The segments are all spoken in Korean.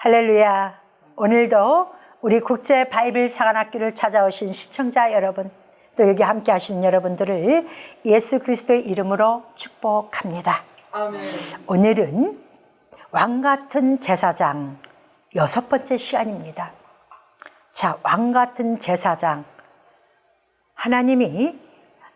할렐루야. 오늘도 우리 국제 바이블 사관학교를 찾아오신 시청자 여러분, 또 여기 함께 하시는 여러분들을 예수 그리스도의 이름으로 축복합니다. 아멘. 오늘은 왕같은 제사장 6번째 시간입니다. 자, 왕같은 제사장. 하나님이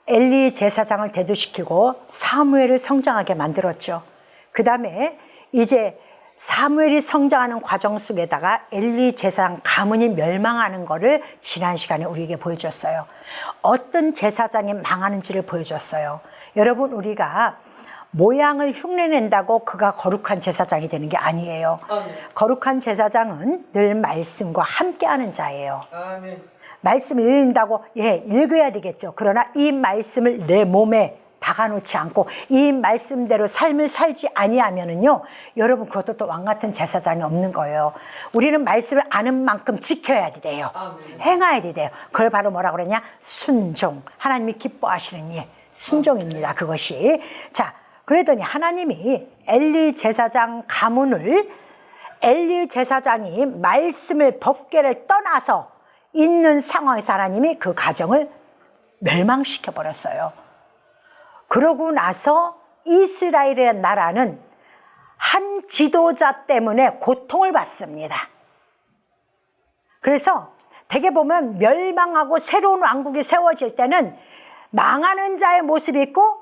엘리 제사장을 대두시키고 사무엘을 성장하게 만들었죠. 그 다음에 이제 사무엘이 성장하는 과정 속에다가 엘리 제사장 가문이 멸망하는 것을 지난 시간에 우리에게 보여줬어요. 어떤 제사장이 망하는지를 보여줬어요. 여러분, 우리가 모양을 흉내낸다고 그가 거룩한 제사장이 되는 게 아니에요. 아멘. 거룩한 제사장은 늘 말씀과 함께하는 자예요. 아멘. 말씀을 읽는다고 읽어야 되겠죠. 그러나 이 말씀을 내 몸에 박아놓지 않고 이 말씀대로 삶을 살지 아니하면은요, 여러분, 그것도 또 왕같은 제사장이 없는 거예요. 우리는 말씀을 아는 만큼 지켜야 돼요. 아멘. 행해야 돼요. 그걸 바로 뭐라고 그러냐? 순종. 하나님이 기뻐하시는 일, 순종입니다. 그것이. 자, 그러더니 하나님이 엘리 제사장 가문을, 엘리 제사장이 말씀을, 법궤를 떠나서 있는 상황에서 하나님이 그 가정을 멸망시켜 버렸어요. 그러고 나서 이스라엘이라는 나라는 한 지도자 때문에 고통을 받습니다. 그래서 대개 보면 멸망하고 새로운 왕국이 세워질 때는 망하는 자의 모습이 있고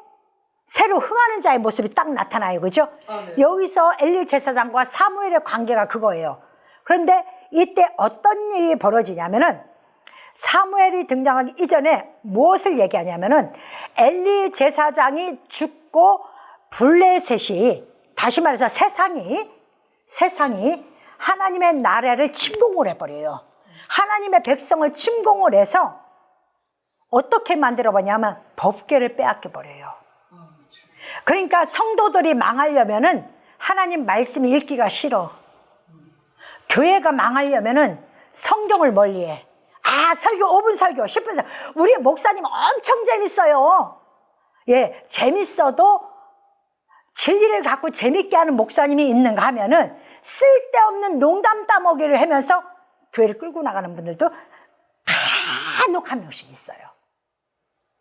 새로 흥하는 자의 모습이 딱 나타나요. 그죠? 네. 여기서 엘리 제사장과 사무엘의 관계가 그거예요. 그런데 이때 어떤 일이 벌어지냐면은 사무엘이 등장하기 이전에 무엇을 얘기하냐면은 엘리 제사장이 죽고 블레셋이, 다시 말해서 세상이 하나님의 나라를 침공을 해버려요. 하나님의 백성을 침공을 해서 어떻게 만들어버냐면 법궤를 빼앗겨 버려요. 그러니까 성도들이 망하려면은 하나님 말씀이 읽기가 싫어. 교회가 망하려면은 성경을 멀리해. 설교 5분 설교 10분 설교. 우리 목사님 엄청 재밌어요. 재밌어도 진리를 갖고 재밌게 하는 목사님이 있는가 하면은 쓸데없는 농담 따먹이를 하면서 교회를 끌고 나가는 분들도 간혹 한 명씩 있어요.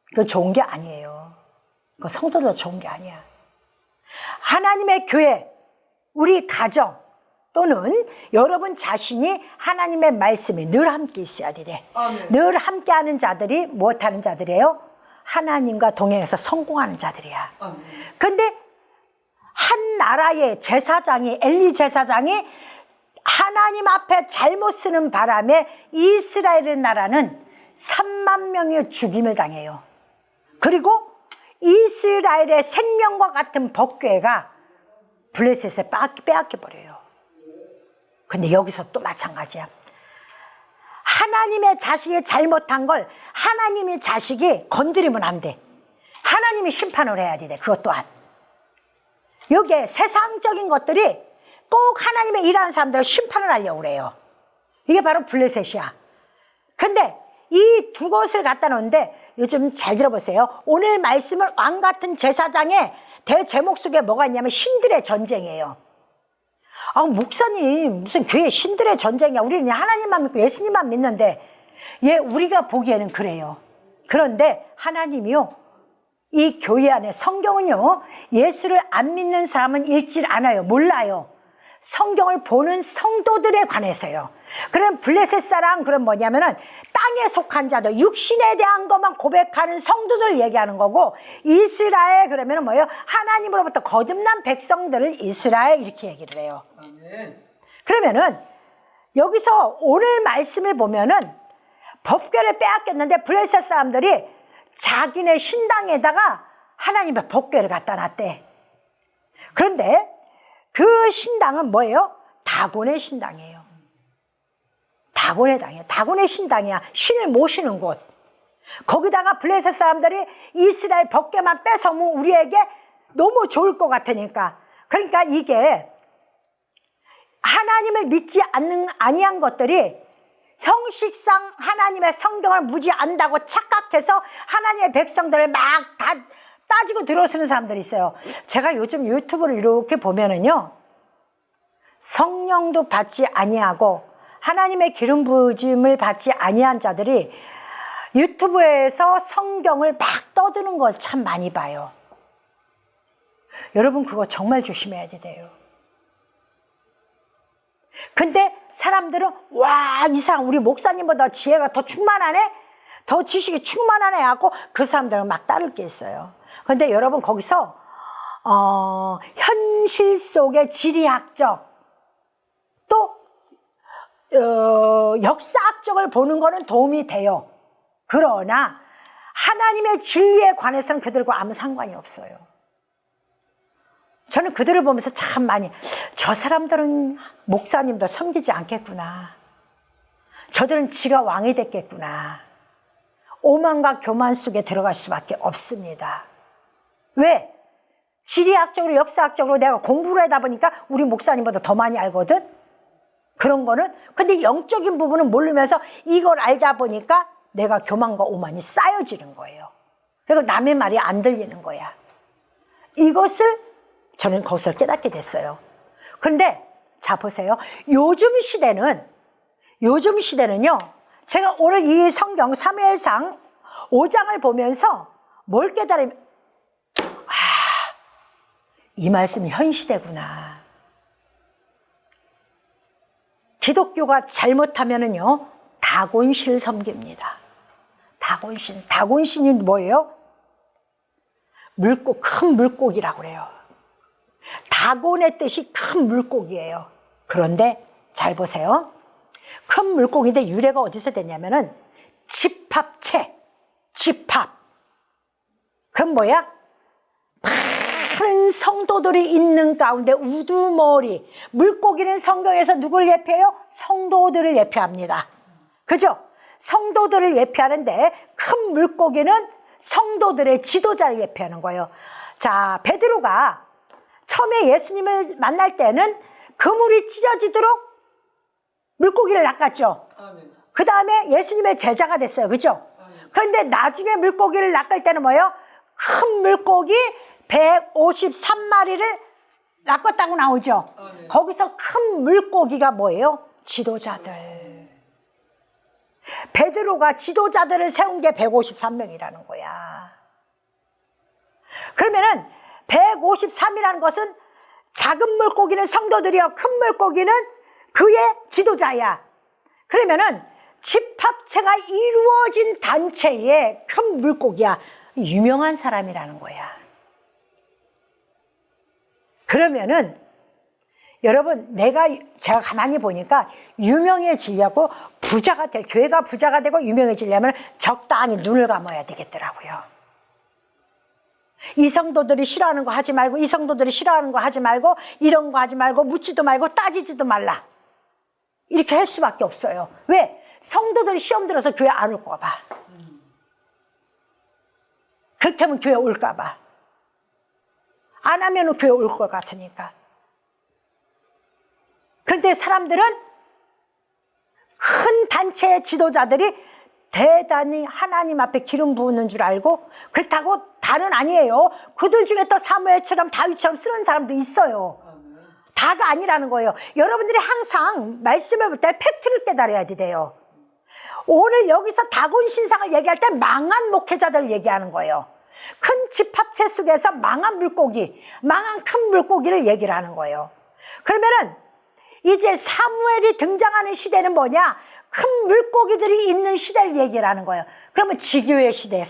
그거 좋은 게 아니에요. 그 성도도 좋은 게 아니야. 하나님의 교회, 우리 가정 또는 여러분 자신이 하나님의 말씀에 늘 함께 있어야 돼. 아멘. 늘 함께하는 자들이 무엇하는 자들이에요? 하나님과 동행해서 성공하는 자들이야. 아멘. 근데 한 나라의 제사장이, 엘리 제사장이 하나님 앞에 잘못 쓰는 바람에 이스라엘의 나라는 3만 명의 죽임을 당해요. 그리고 이스라엘의 생명과 같은 법궤가 블레셋에 빼앗겨 버려요. 근데 여기서 또 마찬가지야. 하나님의 자식이 잘못한 걸 하나님의 자식이 건드리면 안 돼. 하나님이 심판을 해야 돼. 그것 또한. 여기에 세상적인 것들이 꼭 하나님의 일하는 사람들을 심판을 하려고 그래요. 이게 바로 블레셋이야. 근데 이 두 곳을 갖다 놓는데, 요즘 잘 들어보세요. 오늘 말씀은 왕같은 제사장의 대제목 속에 뭐가 있냐면 신들의 전쟁이에요. 목사님, 무슨 교회 신들의 전쟁이야. 우리는 하나님만 믿고 예수님만 믿는데. 우리가 보기에는 그래요. 그런데 하나님이요, 이 교회 안에 성경은요, 예수를 안 믿는 사람은 읽질 않아요. 몰라요. 성경을 보는 성도들에 관해서요. 그럼 블레셋 사람, 그럼 뭐냐면은 땅에 속한 자들, 육신에 대한 것만 고백하는 성도들 얘기하는 거고, 이스라엘 그러면은 뭐예요? 하나님으로부터 거듭난 백성들을 이스라엘 이렇게 얘기를 해요. 아멘. 그러면은 여기서 오늘 말씀을 보면은 법궤를 빼앗겼는데 블레셋 사람들이 자기네 신당에다가 하나님의 법궤를 갖다 놨대. 그런데 그 신당은 뭐예요? 다곤의 신당이에요. 다곤의 당이에요. 다곤의 신당이야. 신을 모시는 곳. 거기다가 블레셋 사람들이 이스라엘 법궤만 뺏어오면 우리에게 너무 좋을 것 같으니까. 그러니까 이게 하나님을 믿지 아니한 것들이 형식상 하나님의 성경을 무지한다고 착각해서 하나님의 백성들을 막 다 따지고 들어서는 사람들이 있어요. 제가 요즘 유튜브를 이렇게 보면은요, 성령도 받지 아니하고 하나님의 기름 부으심을 받지 아니한 자들이 유튜브에서 성경을 막 떠드는 걸 참 많이 봐요. 여러분 그거 정말 조심해야 돼요. 근데 사람들은 와, 이 사람 우리 목사님보다 지혜가 더 충만하네? 더 지식이 충만하네 하고 그 사람들은 막 따를 게 있어요. 근데 여러분 거기서 현실 속의 지리학적 또 역사학적을 보는 거는 도움이 돼요. 그러나 하나님의 진리에 관해서는 그들과 아무 상관이 없어요. 저는 그들을 보면서 참 많이 저 사람들은 목사님도 섬기지 않겠구나. 저들은 지가 왕이 됐겠구나. 오만과 교만 속에 들어갈 수밖에 없습니다. 왜? 지리학적으로 역사학적으로 내가 공부를 하다 보니까 우리 목사님보다 더 많이 알거든. 그런 거는. 근데 영적인 부분은 모르면서 이걸 알다 보니까 내가 교만과 오만이 쌓여지는 거예요. 그리고 남의 말이 안 들리는 거야. 이것을 저는 거기서 깨닫게 됐어요. 그런데 자 보세요. 요즘 시대는요. 제가 오늘 이 성경 사무엘상 5장을 보면서 뭘 깨달으면 이 말씀이 현 시대구나. 기독교가 잘못하면은요 다곤신을 섬깁니다. 다곤신이 뭐예요? 큰 물고기라고 그래요. 다곤의 뜻이 큰 물고기예요. 그런데 잘 보세요. 큰 물고기인데 유래가 어디서 됐냐면은 집합체. 그럼 뭐야? 많은 성도들이 있는 가운데 우두머리. 물고기는 성경에서 누굴 예표해요? 성도들을 예표합니다. 그죠? 성도들을 예표하는데 큰 물고기는 성도들의 지도자를 예표하는 거예요. 자, 베드로가 처음에 예수님을 만날 때는 그물이 찢어지도록 물고기를 낚았죠. 그 다음에 예수님의 제자가 됐어요. 그죠? 그런데 나중에 물고기를 낚을 때는 뭐예요? 큰 물고기 153마리를 낚았다고 나오죠. 거기서 큰 물고기가 뭐예요? 지도자들. 베드로가 지도자들을 세운 게 153명이라는 거야. 그러면은 153이라는 것은 작은 물고기는 성도들이요, 큰 물고기는 그의 지도자야. 그러면은 집합체가 이루어진 단체의 큰 물고기야. 유명한 사람이라는 거야. 그러면은 여러분, 제가 가만히 보니까 유명해지려고 교회가 부자가 되고 유명해지려면 적당히 눈을 감아야 되겠더라고요. 이 성도들이 싫어하는 거 하지 말고, 이 성도들이 싫어하는 거 하지 말고, 이런 거 하지 말고, 묻지도 말고, 따지지도 말라. 이렇게 할 수밖에 없어요. 왜? 성도들이 시험 들어서 교회 안 올까 봐. 그렇게 하면 교회 올까 봐. 안 하면 교회 올 것 같으니까. 그런데 사람들은 큰 단체의 지도자들이 대단히 하나님 앞에 기름 부으는 줄 알고, 그렇다고 다는 아니에요. 그들 중에 또 사무엘처럼 다윗처럼 쓰는 사람도 있어요. 다가 아니라는 거예요. 여러분들이 항상 말씀을 볼 때 팩트를 깨달아야 돼요. 오늘 여기서 다곤 신상을 얘기할 때 망한 목회자들을 얘기하는 거예요. 큰 집합체 속에서 망한 큰 물고기를 얘기를 하는 거예요. 그러면은 이제 사무엘이 등장하는 시대는 뭐냐? 큰 물고기들이 있는 시대를 얘기를 하는 거예요. 그러면 지교의 시대,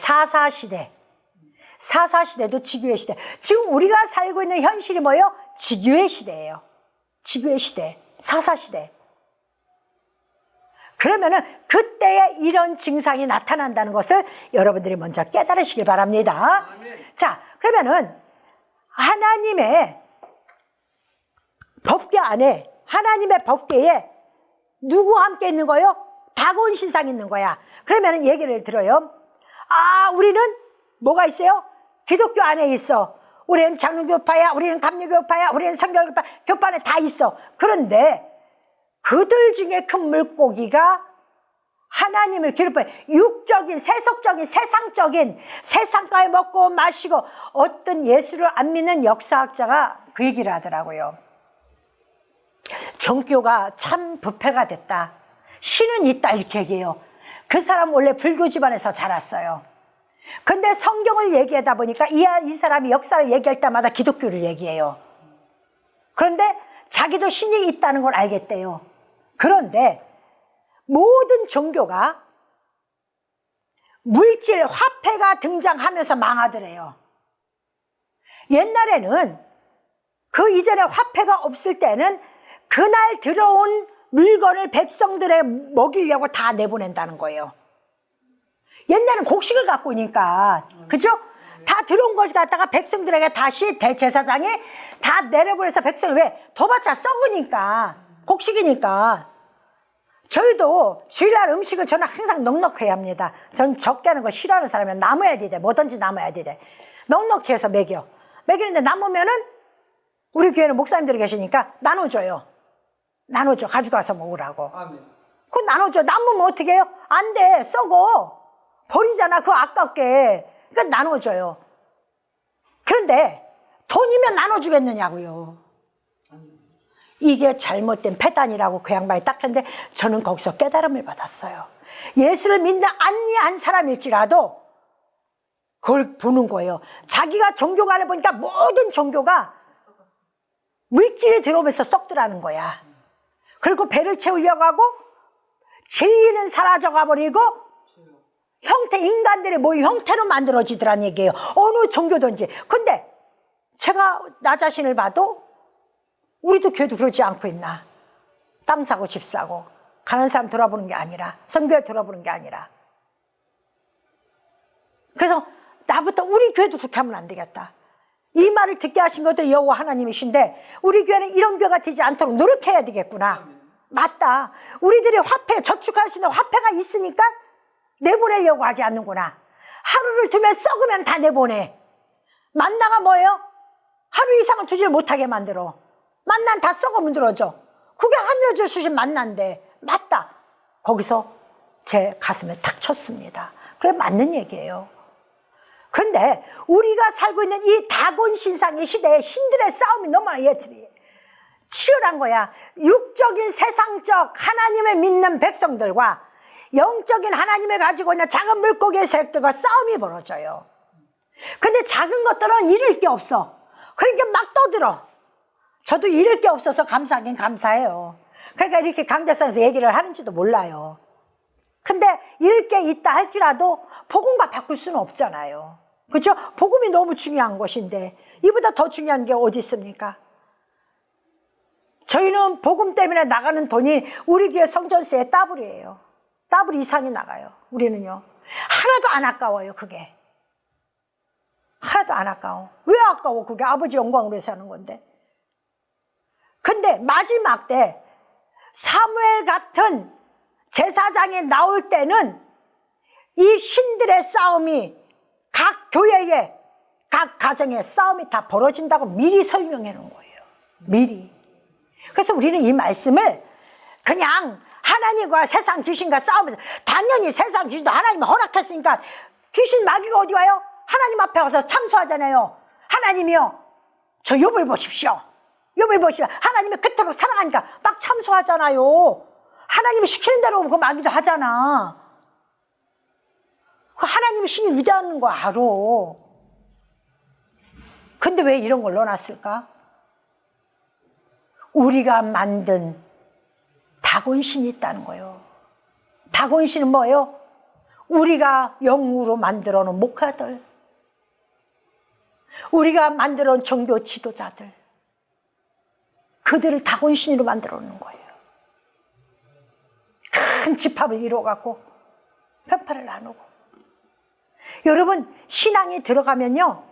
사사시대도 지교의 시대. 지금 우리가 살고 있는 현실이 뭐예요? 지교의 시대예요. 지교의 시대, 사사시대. 그러면은 그때에 이런 증상이 나타난다는 것을 여러분들이 먼저 깨달으시길 바랍니다. 자, 그러면은 하나님의 법궤 안에, 하나님의 법궤에 누구와 함께 있는 거예요? 다곤 신상이 있는 거야. 그러면은 얘기를 들어요. 우리는 뭐가 있어요? 기독교 안에 있어. 우리는 장로교파야, 우리는 감리교파야, 우리는 성결교파, 교파 안에 다 있어. 그런데 그들 중에 큰 물고기가 하나님을 기록해 육적인, 세속적인, 세상적인, 세상가에 먹고 마시고, 어떤 예수를 안 믿는 역사학자가 그 얘기를 하더라고요. 종교가 참 부패가 됐다. 신은 있다 이렇게 얘기해요. 그 사람 원래 불교 집안에서 자랐어요. 근데 성경을 얘기하다 보니까 이 사람이 역사를 얘기할 때마다 기독교를 얘기해요. 그런데 자기도 신이 있다는 걸 알겠대요. 그런데 모든 종교가 물질, 화폐가 등장하면서 망하더래요. 옛날에는 그 이전에 화폐가 없을 때는 그날 들어온 물건을 백성들에 먹이려고 다 내보낸다는 거예요. 옛날에는 곡식을 갖고 오니까, 그죠? 다 들어온 것을 갖다가 백성들에게 다시 대제사장이 다 내려보내서 백성이 왜? 더 받자 썩으니까, 곡식이니까. 저희도 주일날 음식을 저는 항상 넉넉해야 합니다. 저는 적게 하는 거 싫어하는 사람이면 남아야 돼. 뭐든지 남아야 돼. 넉넉히 해서 먹이는데 남으면은 우리 교회는 목사님들이 계시니까 나눠줘요. 나눠줘. 가져가서 먹으라고. 그거 나눠줘. 남으면 어떻게 해요? 안 돼. 썩어. 버리잖아. 그거 아깝게. 그러니까 나눠줘요. 그런데 돈이면 나눠주겠느냐고요. 이게 잘못된 패단이라고 그 양반이 딱 했는데 저는 거기서 깨달음을 받았어요. 예수를 믿는 안니한 사람일지라도 그걸 보는 거예요. 자기가 종교가 안에 보니까 모든 종교가 물질이 들어오면서 썩더라는 거야. 그리고 배를 채우려고 하고 진리는 사라져가 버리고 형태, 인간들의 모임 형태로 만들어지더란 얘기예요. 어느 종교든지. 근데 제가 나 자신을 봐도 우리도 교회도 그러지 않고 있나. 땅 사고 집 사고 가는 사람 돌아보는 게 아니라, 선교회 돌아보는 게 아니라. 그래서 나부터 우리 교회도 그렇게 하면 안 되겠다. 이 말을 듣게 하신 것도 여호와 하나님이신데 우리 교회는 이런 교회가 되지 않도록 노력해야 되겠구나. 맞다. 우리들이 화폐, 저축할 수 있는 화폐가 있으니까 내보내려고 하지 않는구나. 하루를 두면 썩으면 다 내보내. 만나가 뭐예요? 하루 이상을 두질 못하게 만들어. 만난 다 썩어 문드러져. 그게 하늘에서 주신 만난데. 맞다. 거기서 제 가슴에 탁 쳤습니다. 그게 맞는 얘기예요. 그런데 우리가 살고 있는 이 다곤 신상의 시대에 신들의 싸움이 너무 치열한 거야. 육적인 세상적 하나님을 믿는 백성들과 영적인 하나님을 가지고 있는 작은 물고기의 세력들과 싸움이 벌어져요. 근데 작은 것들은 잃을 게 없어. 그러니까 막 떠들어. 저도 잃을 게 없어서 감사하긴 감사해요. 그러니까 이렇게 강대상에서 얘기를 하는지도 몰라요. 근데 잃을 게 있다 할지라도 복음과 바꿀 수는 없잖아요. 그렇죠? 복음이 너무 중요한 것인데 이보다 더 중요한 게 어디 있습니까? 저희는 복음 때문에 나가는 돈이 우리 교회 성전세의 더블이에요. 더블 이상이 나가요. 우리는요. 하나도 안 아까워요. 그게. 하나도 안 아까워. 왜 아까워? 그게 아버지 영광으로 해서 하는 건데. 근데 마지막 때 사무엘 같은 제사장이 나올 때는 이 신들의 싸움이 각 교회에 각 가정에 싸움이 다 벌어진다고 미리 설명해 놓은 거예요. 미리. 그래서 우리는 이 말씀을 그냥 하나님과 세상 귀신과 싸우면서 당연히 세상 귀신도 하나님이 허락했으니까 귀신 마귀가 어디 와요? 하나님 앞에 와서 참소하잖아요. 하나님이요. 저 욥을 보십시오. 욥을 보시면 하나님이 그토록 사랑하니까 막 참소하잖아요. 하나님이 시키는 대로 그 마귀도 하잖아. 하나님이 신이 위대한 거 알아. 근데 왜 이런 걸 넣어놨을까? 우리가 만든 다곤신이 있다는 거예요. 다곤신은 뭐예요? 우리가 영으로 만들어 놓은 목사들, 우리가 만들어 놓은 종교 지도자들, 그들을 다곤신으로 만들어 놓는 거예요. 큰 집합을 이루어갖고 편파를 나누고. 여러분, 신앙이 들어가면요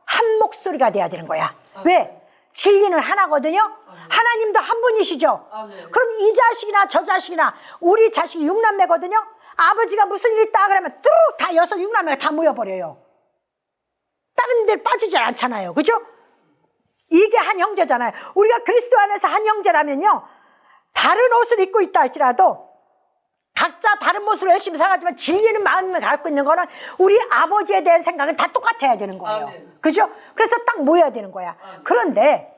한 목소리가 돼야 되는 거야. 왜? 진리는 하나거든요. 하나님도 한 분이시죠. 그럼 이 자식이나 저 자식이나 우리 자식이 6남매거든요. 아버지가 무슨 일 있다 그러면 뚜룩 다 6, 6남매가 다 모여버려요. 다른 데 빠지질 않잖아요. 그죠? 이게 한 형제잖아요. 우리가 그리스도 안에서 한 형제라면요 다른 옷을 입고 있다 할지라도 각자 다른 모습으로 열심히 살았지만 진리는 마음을 갖고 있는 거는 우리 아버지에 대한 생각은 다 똑같아야 되는 거예요. 그죠? 그래서 딱 모여야 되는 거야. 그런데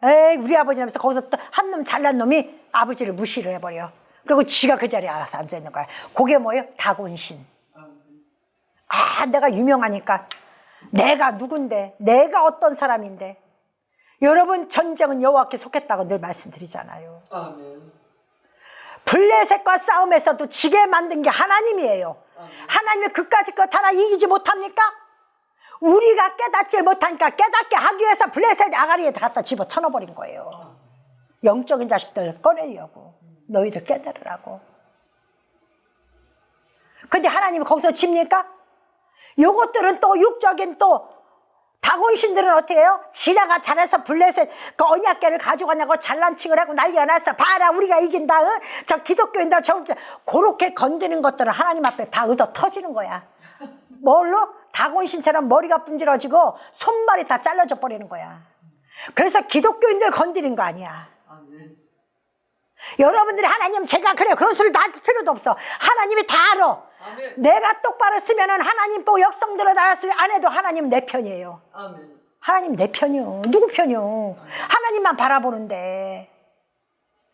에이 우리 아버지 하면서 거기서 또 한 놈 잘난 놈이 아버지를 무시를 해버려. 그리고 지가 그 자리에 와서 앉아있는 거야. 그게 뭐예요? 다곤신. 아 내가 유명하니까 내가 누군데 내가 어떤 사람인데. 여러분 전쟁은 여호와께 속했다고 늘 말씀드리잖아요. 아멘. 블레셋과 싸움에서도 지게 만든 게 하나님이에요. 하나님이 그까짓 것 하나 이기지 못합니까? 우리가 깨닫지 못하니까 깨닫게 하기 위해서 블레셋 아가리에 갖다 집어 쳐넣어버린 거예요. 영적인 자식들을 꺼내려고. 너희들 깨달으라고. 근데 하나님이 거기서 집니까? 요것들은 또 육적인 또 다곤신들은 어떻게 해요? 지네가 잘해서 블레셋 그 언약궤를 가져가냐고 잘난 칭을 하고 난리가 났어. 봐라 우리가 이긴다. 응? 저 기독교인들 저 그렇게 건드는 것들은 하나님 앞에 다 얻어 터지는 거야. 뭘로? 다곤신처럼 머리가 분질러지고 손발이 다 잘라져 버리는 거야. 그래서 기독교인들 건드린 거 아니야. 아멘. 여러분들이 하나님 제가 그래요 그런 소리 할 필요도 없어. 하나님이 다 알아. 아멘. 내가 똑바로 쓰면은 하나님 보고 역성대로 나갔으면 안 해도 하나님 내 편이에요. 아멘. 하나님 내 편이요. 누구 편이요? 하나님만 바라보는데.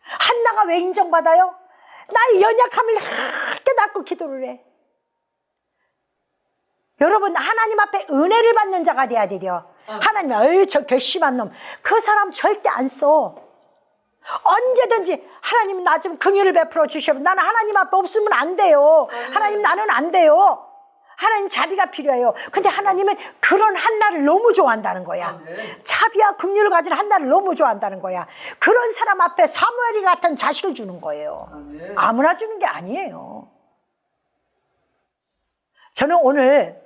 한나가 왜 인정받아요? 나의 연약함을 깨닫고 기도를 해. 여러분 하나님 앞에 은혜를 받는 자가 돼야 돼요. 하나님 어이 저 괘씸한 놈 그 사람 절대 안 써. 언제든지 하나님 나 좀 긍휼을 베풀어 주시면 나는 하나님 앞에 없으면 안 돼요. 하나님 나는 안 돼요. 하나님 자비가 필요해요. 근데 하나님은 그런 한나를 너무 좋아한다는 거야. 자비와 긍휼을 가진 한나를 너무 좋아한다는 거야. 그런 사람 앞에 사무엘이 같은 자식을 주는 거예요. 아무나 주는 게 아니에요. 저는 오늘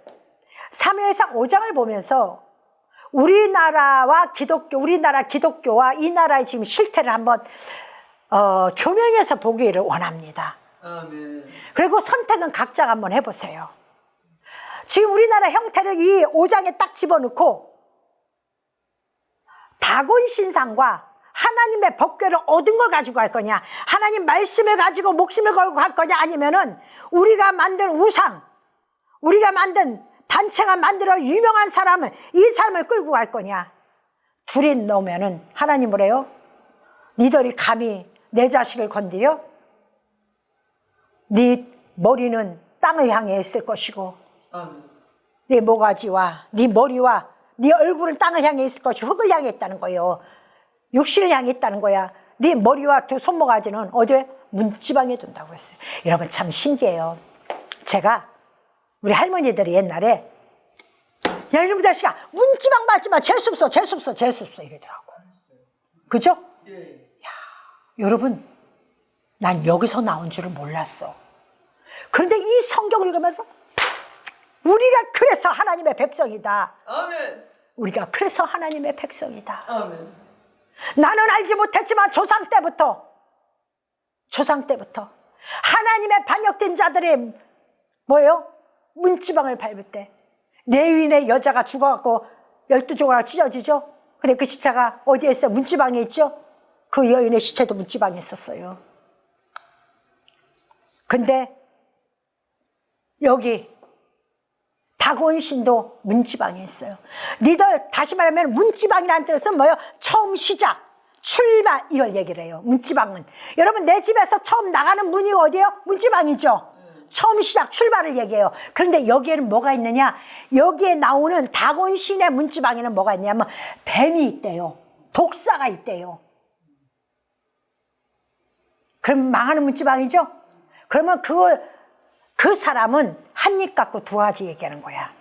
사무엘상 5장을 보면서 우리나라 기독교와 이 나라의 지금 실태를 한번 조명해서 보기를 원합니다. 아멘. 그리고 선택은 각자가 한번 해보세요. 지금 우리나라 형태를 이 5장에 딱 집어넣고 다곤 신상과 하나님의 법궤를 얻은 걸 가지고 갈 거냐, 하나님 말씀을 가지고 목숨을 걸고 갈 거냐, 아니면은 우리가 만든 우상, 우리가 만든 단체가 만들어 유명한 사람을, 이 사람을 끌고 갈 거냐. 둘이 넣으면은 하나님 뭐래요? 니들이 감히 내 자식을 건드려? 네 머리는 땅을 향해 있을 것이고 네 모가지와 네 머리와 네 얼굴은 땅을 향해 있을 것이고 흙을 향해 있다는 거예요. 육신을 향해 있다는 거야. 네 머리와 두 손모가지는 어디에? 문지방에 둔다고 했어요. 여러분 참 신기해요. 제가 우리 할머니들이 옛날에 야 이놈의 자식아 문지방 밟지 마, 재수없어 재수없어 재수없어 이러더라고. 그죠? 예. 야, 여러분 난 여기서 나온 줄을 몰랐어. 그런데 이 성경을 읽으면서 우리가 그래서 하나님의 백성이다. 아멘. 우리가 그래서 하나님의 백성이다. 아멘. 나는 알지 못했지만 조상 때부터 하나님의 반역된 자들이 뭐예요? 문지방을 밟을 때 레위인의 여자가 죽어갖고 12조각 찢어지죠. 근데 그 시체가 어디에 있어요? 문지방에 있죠. 그 여인의 시체도 문지방에 있었어요. 근데 여기 다곤신도 문지방에 있어요. 니들 다시 말하면 문지방이라는 뜻은 뭐예요? 처음 시작, 출발 이걸 얘기를 해요. 문지방은 여러분 내 집에서 처음 나가는 문이 어디예요? 문지방이죠. 처음 시작, 출발을 얘기해요. 그런데 여기에는 뭐가 있느냐? 여기에 나오는 다곤신의 문지방에는 뭐가 있냐면 뱀이 있대요. 독사가 있대요. 그럼 망하는 문지방이죠? 그러면 그 사람은 한 입 갖고 두 가지 얘기하는 거야.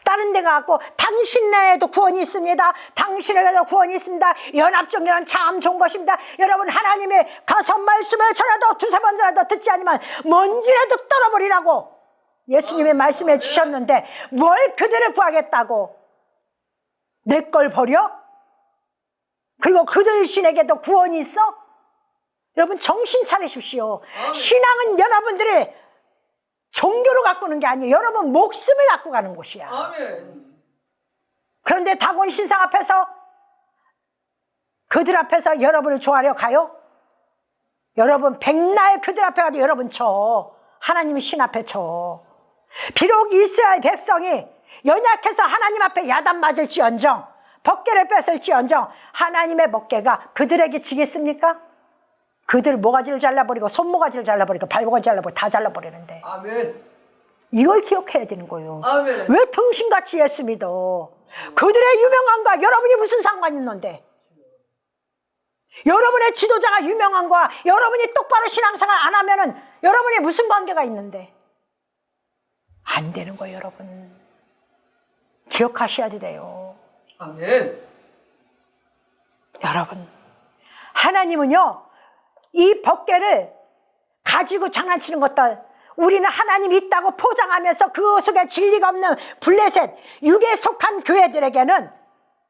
다른 데 가고 당신에게도 구원이 있습니다. 당신에게도 구원이 있습니다. 연합종교는 참 좋은 것입니다. 여러분 하나님의 가서 말씀을 전해도 두세 번 전해도 듣지 않으면 먼지라도 떨어버리라고 예수님이 말씀해 주셨는데 뭘 그들을 구하겠다고 내 걸 버려? 그리고 그들 신에게도 구원이 있어? 여러분 정신 차리십시오. 신앙은 여러분들이 종교로 갖고 오는 게 아니에요. 여러분 목숨을 갖고 가는 곳이야. 아멘. 그런데 다곤 신상 앞에서 그들 앞에서 여러분을 좋아하려 가요? 여러분 백날 그들 앞에 가도 여러분 쳐. 하나님의 신 앞에 쳐. 비록 이스라엘 백성이 연약해서 하나님 앞에 야단 맞을지언정 법궤를 뺏을지언정 하나님의 법궤가 그들에게 지겠습니까? 그들 모가지를 잘라버리고 손모가지를 잘라버리고 발모가지 잘라버리고 다 잘라버리는데 아멘. 이걸 기억해야 되는 거예요. 아멘. 왜 등신같이 예수 믿어? 그들의 유명함과 여러분이 무슨 상관이 있는데? 여러분의 지도자가 유명한 거와 여러분이 똑바로 신앙생활 안 하면은 여러분이 무슨 관계가 있는데? 안 되는 거예요, 여러분. 기억하셔야 돼요. 아멘. 여러분, 하나님은요, 이 법궤를 가지고 장난치는 것들, 우리는 하나님이 있다고 포장하면서 그 속에 진리가 없는 블레셋, 육에 속한 교회들에게는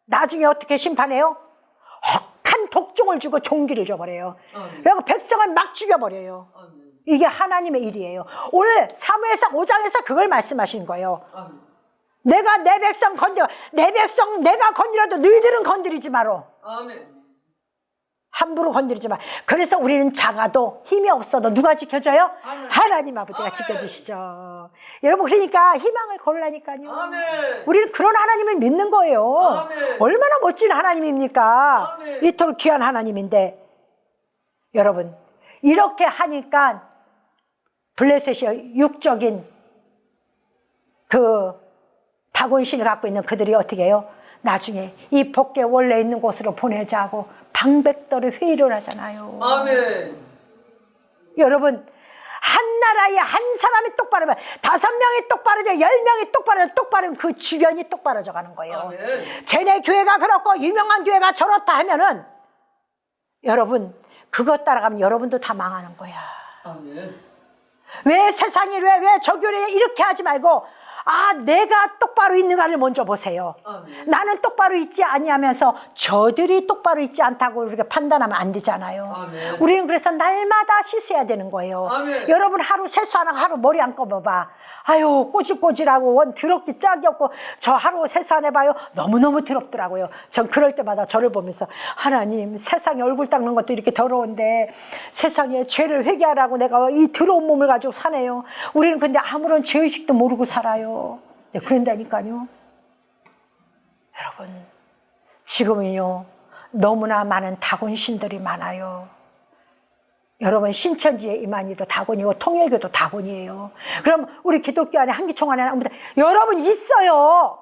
나중에 어떻게 심판해요? 혹한 독종을 주고 종기를 줘버려요. 그리고 백성을 막 죽여버려요. 아멘. 이게 하나님의 일이에요. 오늘 사무엘상 5장에서 그걸 말씀하신 거예요. 아멘. 내가 내 백성 건드려, 내 백성 내가 건드려도 너희들은 건드리지 마라. 아멘. 함부로 건드리지 마. 그래서 우리는 작아도 힘이 없어도 누가 지켜줘요? 아멘. 하나님 아버지가 아멘. 지켜주시죠. 여러분, 그러니까 희망을 걸으라니까요. 아멘. 우리는 그런 하나님을 믿는 거예요. 아멘. 얼마나 멋진 하나님입니까? 아멘. 이토록 귀한 하나님인데. 여러분, 이렇게 하니까 블레셋이 육적인 그 다곤신을 갖고 있는 그들이 어떻게 해요? 나중에 이 법궤 원래 있는 곳으로 보내자고 방백들이 회의를 하잖아요. 아멘. 여러분, 한 나라에 한 사람이 똑바르면 5명이 똑바르죠, 10명이 똑바르면 그 주변이 똑바라져 가는 거예요. 아멘. 쟤네 교회가 그렇고 유명한 교회가 저렇다 하면은 여러분, 그것 따라가면 여러분도 다 망하는 거야. 아멘. 왜 세상이 왜 저 교회 이렇게 하지 말고 내가 똑바로 있는가를 먼저 보세요. 아멘. 나는 똑바로 있지 아니하면서 저들이 똑바로 있지 않다고 우리가 판단하면 안 되잖아요. 아멘. 우리는 그래서 날마다 씻어야 되는 거예요. 아멘. 여러분, 하루 세수하는 하루 머리 안 감아봐. 아유, 꼬질꼬질하고 원 더럽기 짝이 없고 저 하루 세수 안 해봐요. 너무너무 더럽더라고요. 전 그럴 때마다 저를 보면서 하나님, 세상에 얼굴 닦는 것도 이렇게 더러운데 세상에 죄를 회개하라고 내가 이 더러운 몸을 가지고 사네요. 우리는 근데 아무런 죄의식도 모르고 살아요. 네, 그런다니까요. 여러분, 지금은요 너무나 많은 다곤신들이 많아요. 여러분, 신천지의 이만희도 다곤이고 통일교도 다곤이에요. 그럼 우리 기독교 안에 한기총 안에 아무튼 여러분 있어요.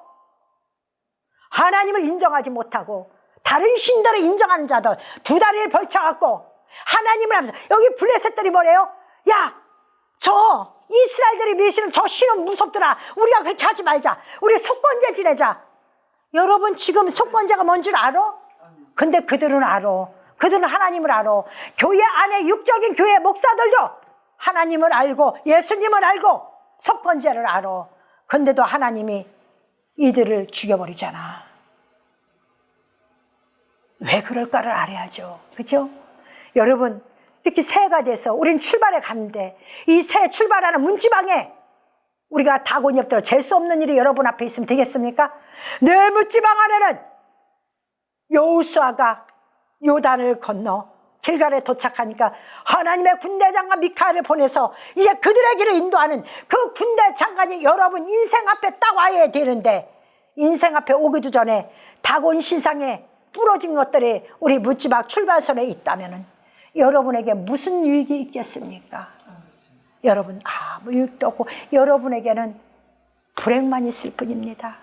하나님을 인정하지 못하고 다른 신들을 인정하는 자들 두 다리를 벌쳐갖고 하나님을 하면서, 여기 블레셋들이 뭐래요? 야, 저 이스라엘들이 믿으시는 저 신은 무섭더라. 우리가 그렇게 하지 말자. 우리 속건제 지내자. 여러분, 지금 속건제가 뭔 줄 알아? 근데 그들은 알아. 그들은 하나님을 알아. 교회 안에 육적인 교회 목사들도 하나님을 알고 예수님을 알고 속건제를 알아. 근데도 하나님이 이들을 죽여버리잖아. 왜 그럴까를 알아야죠. 그렇죠? 여러분, 이렇게 새해가 돼서 우린 출발해 가는데 이 새해 출발하는 문지방에 우리가 다곤이 없더라 재수 없는 일이 여러분 앞에 있으면 되겠습니까? 내 문지방 안에는 여호수아가 요단을 건너 길갈에 도착하니까 하나님의 군대장관 미카엘을 보내서 이제 그들의 길을 인도하는 그 군대 장관이 여러분 인생 앞에 딱 와야 되는데, 인생 앞에 오기도 전에 다곤 신상에 부러진 것들이 우리 문지방 출발선에 있다면은 여러분에게 무슨 유익이 있겠습니까? 여러분, 아무 유익도 없고 여러분에게는 불행만 있을 뿐입니다.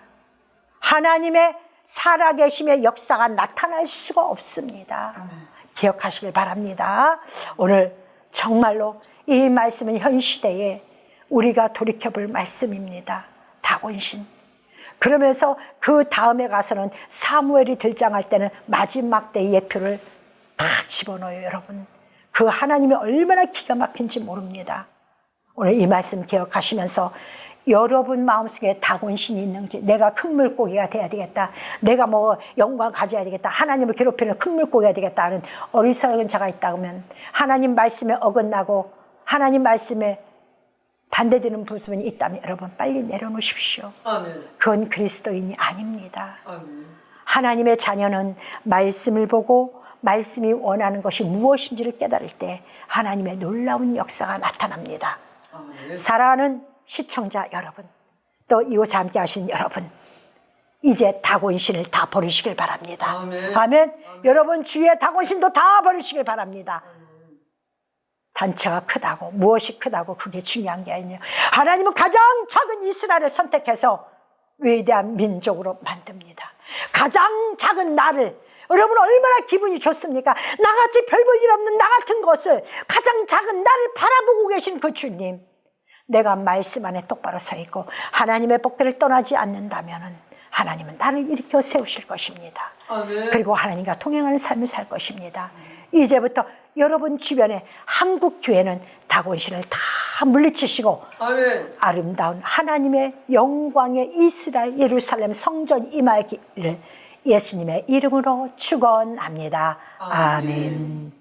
하나님의 살아계심의 역사가 나타날 수가 없습니다. 기억하시길 바랍니다. 오늘 정말로 이 말씀은 현 시대에 우리가 돌이켜볼 말씀입니다. 다곤신. 그러면서 그 다음에 가서는 사무엘이 들장할 때는 마지막 때의 예표를 다 집어넣어요. 여러분, 그 하나님이 얼마나 기가 막힌지 모릅니다. 오늘 이 말씀 기억하시면서 여러분 마음속에 다곤신이 있는지, 내가 큰 물고기가 돼야 되겠다, 내가 뭐 영광 가져야 되겠다, 하나님을 괴롭히는 큰 물고기가 되겠다 하는 어리석은 자가 있다면, 하나님 말씀에 어긋나고 하나님 말씀에 반대되는 부분이 있다면 여러분 빨리 내려놓으십시오. 아멘. 그건 그리스도인이 아닙니다. 아멘. 하나님의 자녀는 말씀을 보고 말씀이 원하는 것이 무엇인지를 깨달을 때 하나님의 놀라운 역사가 나타납니다. 아멘. 사랑하는 시청자 여러분, 또 이곳에 함께 하신 여러분, 이제 다곤신을 다 버리시길 바랍니다. 아멘. 아멘. 여러분 주위에 다곤신도 다 버리시길 바랍니다. 단체가 크다고 무엇이 크다고 그게 중요한 게 아니에요. 하나님은 가장 작은 이스라엘을 선택해서 위대한 민족으로 만듭니다. 가장 작은 나를, 여러분 얼마나 기분이 좋습니까? 나같이 별 볼 일 없는 나 같은 것을, 가장 작은 나를 바라보고 계신 그 주님, 내가 말씀 안에 똑바로 서 있고 하나님의 복대를 떠나지 않는다면 하나님은 나를 일으켜 세우실 것입니다. 아멘. 그리고 하나님과 동행하는 삶을 살 것입니다. 이제부터 여러분 주변에 한국 교회는 다곤신을 다 물리치시고 아멘. 아름다운 하나님의 영광의 이스라엘 예루살렘 성전 임하기를 예수님의 이름으로 축원합니다. 아멘.